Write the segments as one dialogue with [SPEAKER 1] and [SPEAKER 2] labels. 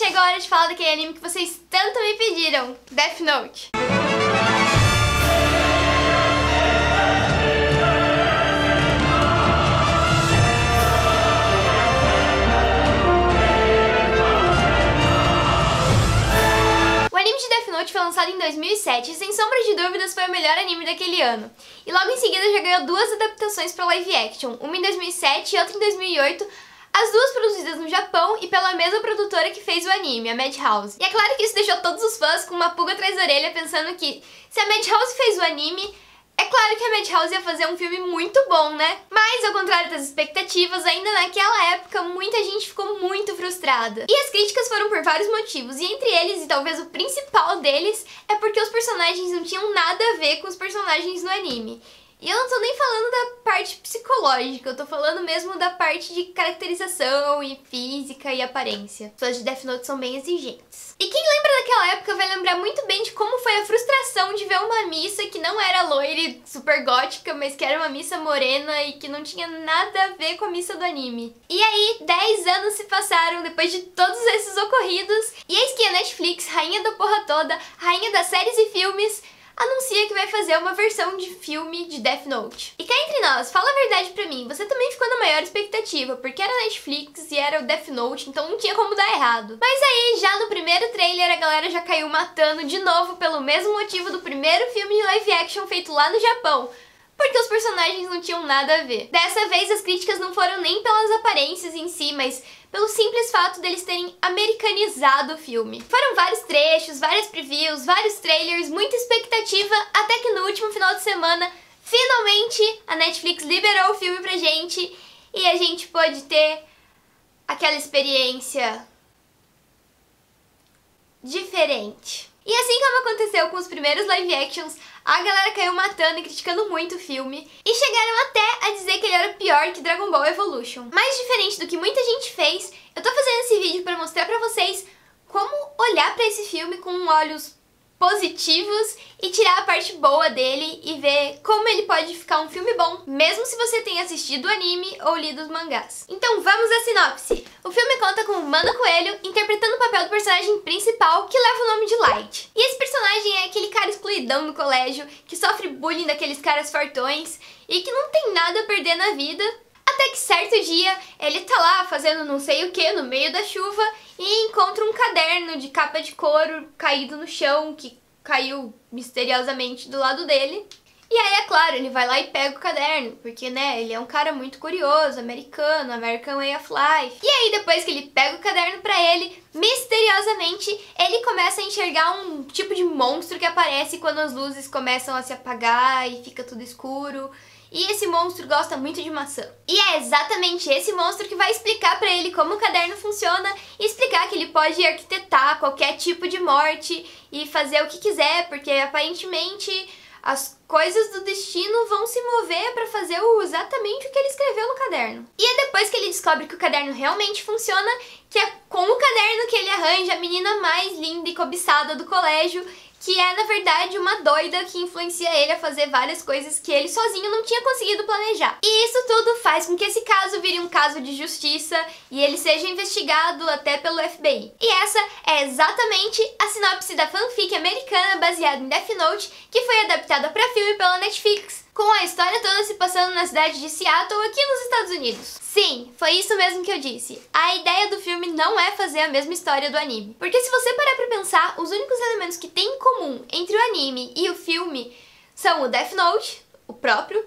[SPEAKER 1] chegou a hora de falar daquele anime que vocês tanto me pediram, Death Note. O anime de Death Note foi lançado em 2007 e, sem sombra de dúvidas, foi o melhor anime daquele ano. E logo em seguida já ganhou duas adaptações para live action, uma em 2007 e outra em 2008, as duas produzidas no Japão e pela mesma produtora que fez o anime, a Madhouse. E é claro que isso deixou todos os fãs com uma pulga atrás da orelha, pensando que se a Madhouse fez o anime, é claro que a Madhouse ia fazer um filme muito bom, né? Mas, ao contrário das expectativas, ainda naquela época muita gente ficou muito frustrada. E as críticas foram por vários motivos, e entre eles, e talvez o principal deles, é porque os personagens não tinham nada a ver com os personagens no anime. E eu não tô nem falando da parte psicológica, eu tô falando mesmo da parte de caracterização e física e aparência. Os fãs de Death Note são bem exigentes. E quem lembra daquela época vai lembrar muito bem de como foi a frustração de ver uma missa que não era loira e super gótica, mas que era uma missa morena e que não tinha nada a ver com a missa do anime. E aí, 10 anos se passaram depois de todos esses ocorridos, e eis que a Netflix, rainha da porra toda, rainha das séries e filmes, anuncia que vai fazer uma versão de filme de Death Note. E cá entre nós, fala a verdade pra mim, você também ficou na maior expectativa, porque era Netflix e era o Death Note, então não tinha como dar errado. Mas aí, já no primeiro trailer, a galera já caiu matando de novo pelo mesmo motivo do primeiro filme de live action feito lá no Japão, porque os personagens não tinham nada a ver. Dessa vez, as críticas não foram nem pelas aparências em si, mas pelo simples fato deles terem americanizado o filme. Foram vários trechos, vários previews, vários trailers, muita expectativa, até que no último final de semana, finalmente, a Netflix liberou o filme pra gente e a gente pôde ter aquela experiência diferente. E assim como aconteceu com os primeiros live actions, a galera caiu matando e criticando muito o filme, e chegaram até a dizer que ele era pior que Dragon Ball Evolution. Mas diferente do que muita gente fez, eu tô fazendo esse vídeo pra mostrar pra vocês como olhar pra esse filme com olhos positivos e tirar a parte boa dele e ver como ele pode ficar um filme bom, mesmo se você tenha assistido o anime ou lido os mangás. Então vamos à sinopse. O filme conta com o Mano Coelho interpretando o papel do personagem principal, que leva o nome de Light. E esse personagem é aquele cara excluidão no colégio, que sofre bullying daqueles caras fortões e que não tem nada a perder na vida. Até que certo dia, ele tá lá fazendo não sei o que no meio da chuva e encontra um caderno de capa de couro caído no chão, que caiu misteriosamente do lado dele. E aí, é claro, ele vai lá e pega o caderno, porque, né, ele é um cara muito curioso, americano, American Way of Life. E aí, depois que ele pega o caderno pra ele, misteriosamente, ele começa a enxergar um tipo de monstro que aparece quando as luzes começam a se apagar e fica tudo escuro. E esse monstro gosta muito de maçã. E é exatamente esse monstro que vai explicar pra ele como o caderno funciona e explicar que ele pode arquitetar qualquer tipo de morte e fazer o que quiser, porque aparentemente as coisas do destino vão se mover pra fazer exatamente o que ele escreveu no caderno. E é depois que ele descobre que o caderno realmente funciona, que é com o caderno que ele arranja a menina mais linda e cobiçada do colégio, que é, na verdade, uma doida que influencia ele a fazer várias coisas que ele sozinho não tinha conseguido planejar. E isso tudo faz com que esse caso vire um caso de justiça e ele seja investigado até pelo FBI. E essa é exatamente a sinopse da fanfic americana baseada em Death Note, que foi adaptada para filme pela Netflix, com a história toda se passando na cidade de Seattle, aqui nos Estados Unidos. Sim, foi isso mesmo que eu disse. A ideia do filme não é fazer a mesma história do anime. Porque se você parar pra pensar, os únicos elementos que tem em comum entre o anime e o filme são o Death Note, o próprio,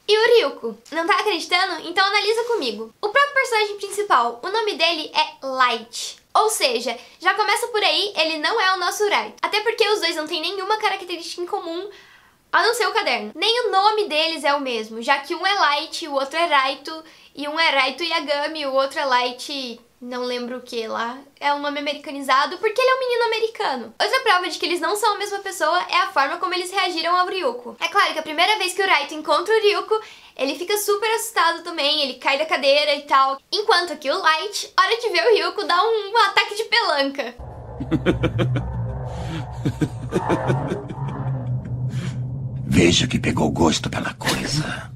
[SPEAKER 1] e o Ryuko. Não tá acreditando? Então analisa comigo. O próprio personagem principal, o nome dele é Light. Ou seja, já começa por aí, ele não é o nosso Rai. Até porque os dois não têm nenhuma característica em comum, a não ser o caderno. Nem o nome deles é o mesmo, já que um é Light, o outro é Raito, e um é Raito Yagami, o outro é Light, não lembro o que lá. É um nome americanizado porque ele é um menino americano. Outra prova de que eles não são a mesma pessoa é a forma como eles reagiram ao Ryuko. É claro que a primeira vez que o Raito encontra o Ryuko, ele fica super assustado também, ele cai da cadeira e tal. Enquanto que o Light, hora de ver o Ryuko, dá um ataque de pelanca.
[SPEAKER 2] Veja que pegou gosto pela coisa.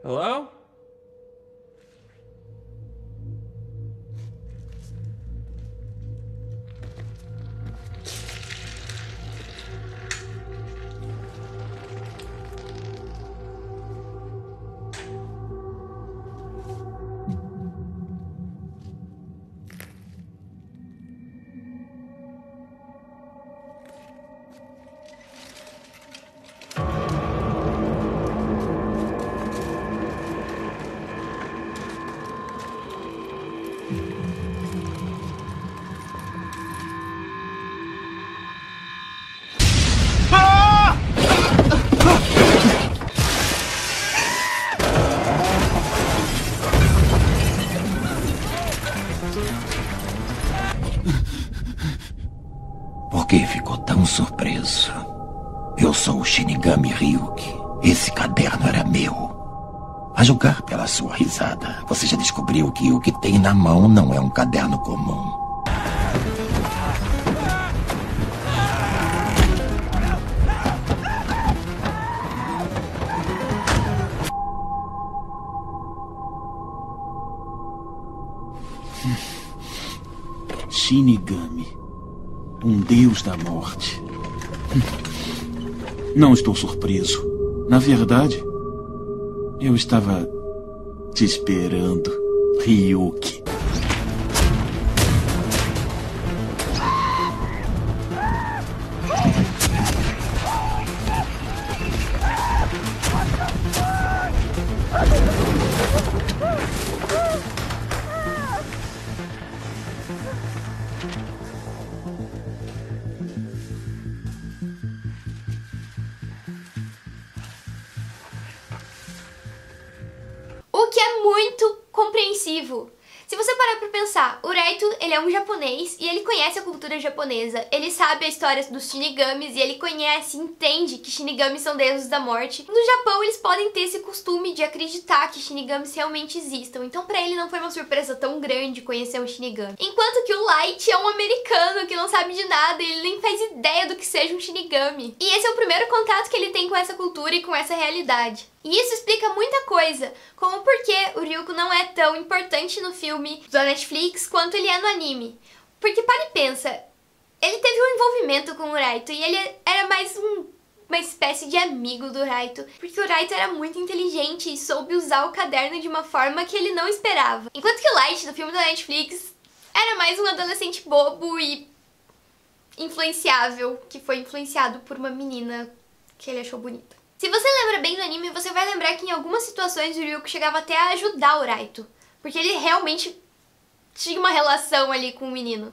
[SPEAKER 3] Hello?
[SPEAKER 2] Por que ficou tão surpreso? Eu sou o Shinigami Ryuki. Esse caderno era meu. A julgar pela sua risada, você já descobriu que o que tem na mão não é um caderno comum.
[SPEAKER 4] Shinigami, um deus da morte. Não estou surpreso. Na verdade, eu estava te esperando, Ryuki.
[SPEAKER 1] O que é muito compreensivo. Se você parar pra pensar, o Raito, ele é um japonês e ele conhece a cultura japonesa. Ele sabe a história dos Shinigamis e ele conhece, entende que Shinigamis são deuses da morte. No Japão, eles podem ter esse costume de acreditar que Shinigamis realmente existam. Então pra ele não foi uma surpresa tão grande conhecer um Shinigami. Enquanto que o Light é um americano que não sabe de nada e ele nem faz ideia do que seja um Shinigami. E esse é o primeiro contato que ele tem com essa cultura e com essa realidade. E isso explica muita coisa, como por que o Ryuko não é tão importante no filme da Netflix quanto ele é no anime. Porque para e pensa, ele teve um envolvimento com o Raito e ele era mais uma espécie de amigo do Raito, porque o Raito era muito inteligente e soube usar o caderno de uma forma que ele não esperava. Enquanto que o Light, do filme da Netflix, era mais um adolescente bobo e influenciável, que foi influenciado por uma menina que ele achou bonita. Se você lembra bem do anime, você vai lembrar que em algumas situações o Ryuko chegava até a ajudar o Raito, porque ele realmente tinha uma relação ali com o menino.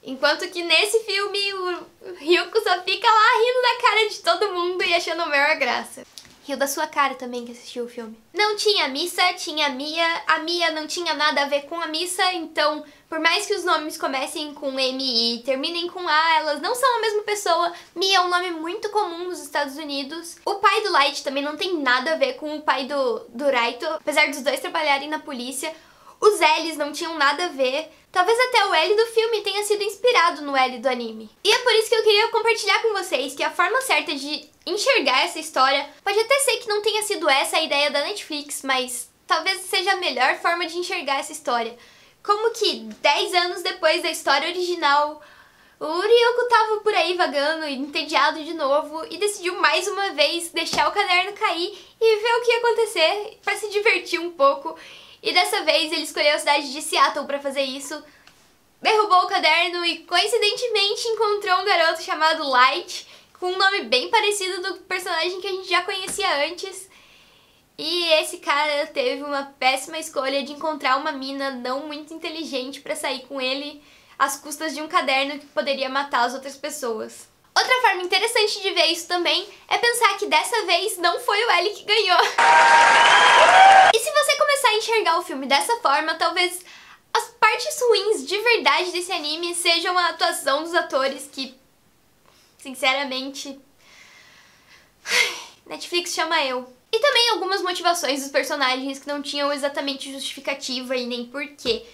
[SPEAKER 1] Enquanto que nesse filme o Ryuko só fica lá rindo da cara de todo mundo e achando a maior graça. Riu da sua cara também que assistiu o filme. Não tinha a Misa, tinha a Mia não tinha nada a ver com a Misa, então por mais que os nomes comecem com M e terminem com A, elas não são a mesma pessoa. Mia é um nome muito comum nos Estados Unidos. O pai do Light também não tem nada a ver com o pai do Raito, apesar dos dois trabalharem na polícia. Os L's não tinham nada a ver. Talvez até o L do filme tenha sido inspirado no L do anime. E é por isso que eu queria compartilhar com vocês que a forma certa de enxergar essa história pode até ser que não tenha sido essa a ideia da Netflix, mas talvez seja a melhor forma de enxergar essa história. Como que 10 anos depois da história original, o Ryuko tava por aí vagando, entediado de novo, e decidiu mais uma vez deixar o caderno cair e ver o que ia acontecer para se divertir um pouco. E dessa vez ele escolheu a cidade de Seattle para fazer isso, derrubou o caderno e coincidentemente encontrou um garoto chamado Light, com um nome bem parecido do personagem que a gente já conhecia antes. E esse cara teve uma péssima escolha de encontrar uma mina não muito inteligente para sair com ele às custas de um caderno que poderia matar as outras pessoas. Outra forma interessante de ver isso também é pensar que dessa vez não foi o L que ganhou. E se você começar a enxergar o filme dessa forma, talvez as partes ruins de verdade desse anime sejam a atuação dos atores que, sinceramente, Netflix chama eu. E também algumas motivações dos personagens que não tinham exatamente justificativa e nem porquê.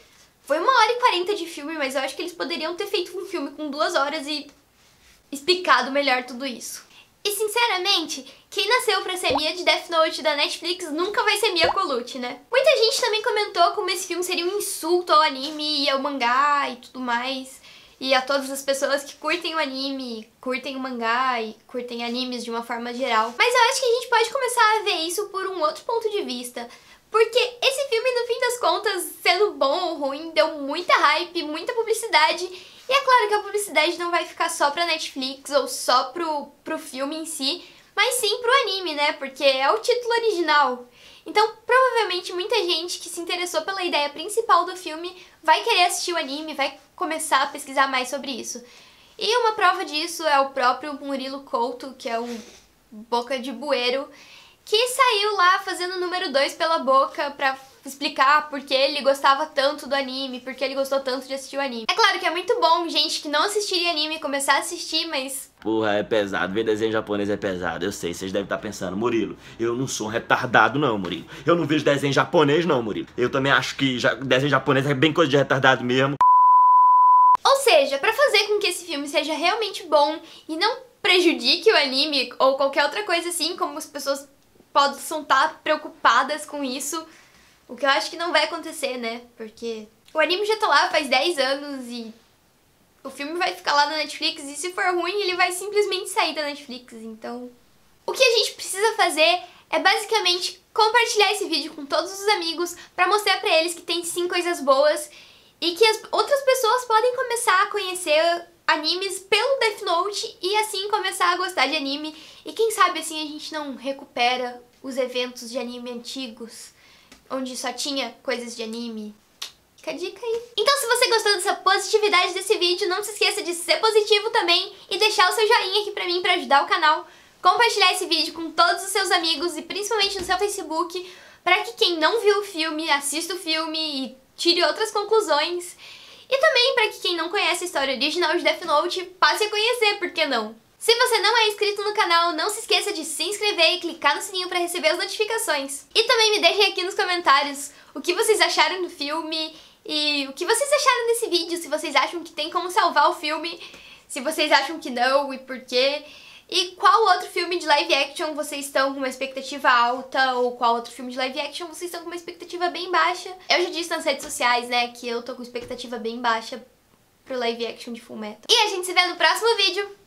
[SPEAKER 1] Foi 1h40 de filme, mas eu acho que eles poderiam ter feito um filme com 2 horas e explicado melhor tudo isso. E sinceramente, quem nasceu pra ser Mia de Death Note da Netflix nunca vai ser Mia Colucci, né? Muita gente também comentou como esse filme seria um insulto ao anime e ao mangá e tudo mais. E a todas as pessoas que curtem o anime, curtem o mangá e curtem animes de uma forma geral. Mas eu acho que a gente pode começar a ver isso por um outro ponto de vista. Porque esse filme, no fim das contas, sendo bom ou ruim, deu muita hype, muita publicidade. E é claro que a publicidade não vai ficar só pra Netflix ou só pro filme em si, mas sim pro anime, né? Porque é o título original. Então, provavelmente, muita gente que se interessou pela ideia principal do filme vai querer assistir o anime, vai começar a pesquisar mais sobre isso. E uma prova disso é o próprio Murilo Couto, que é o Boca de Bueiro, que saiu lá fazendo o número 2 pela boca pra explicar por que ele gostava tanto do anime, por que ele gostou tanto de assistir o anime. É claro que é muito bom gente que não assistiria anime começar a assistir, mas...
[SPEAKER 3] Porra, é pesado. Ver desenho japonês é pesado. Eu sei, vocês devem estar pensando, Murilo, eu não sou um retardado não, Murilo. Eu não vejo desenho japonês não, Murilo. Eu também acho que desenho japonês é bem coisa de retardado mesmo.
[SPEAKER 1] Ou seja, pra fazer com que esse filme seja realmente bom e não prejudique o anime ou qualquer outra coisa assim, como as pessoas possam estar preocupadas com isso, o que eu acho que não vai acontecer, né? Porque o anime já tá lá faz 10 anos e o filme vai ficar lá na Netflix e se for ruim ele vai simplesmente sair da Netflix, então... O que a gente precisa fazer é basicamente compartilhar esse vídeo com todos os amigos pra mostrar pra eles que tem sim coisas boas e que as outras pessoas podem começar a conhecer animes pelo Death Note e assim começar a gostar de anime. E quem sabe assim a gente não recupera os eventos de anime antigos, onde só tinha coisas de anime. Fica a dica aí. Então se você gostou dessa positividade desse vídeo, não se esqueça de ser positivo também e deixar o seu joinha aqui pra mim pra ajudar o canal. Compartilhar esse vídeo com todos os seus amigos e principalmente no seu Facebook, pra que quem não viu o filme assista o filme e tire outras conclusões. E também para que quem não conhece a história original de Death Note passe a conhecer, por que não? Se você não é inscrito no canal, não se esqueça de se inscrever e clicar no sininho para receber as notificações. E também me deixem aqui nos comentários o que vocês acharam do filme e o que vocês acharam desse vídeo, se vocês acham que tem como salvar o filme, se vocês acham que não e por quê. E qual outro filme de live action vocês estão com uma expectativa alta ou qual outro filme de live action vocês estão com uma expectativa bem baixa. Eu já disse nas redes sociais, né, que eu tô com expectativa bem baixa pro live action de Fullmetal. E a gente se vê no próximo vídeo.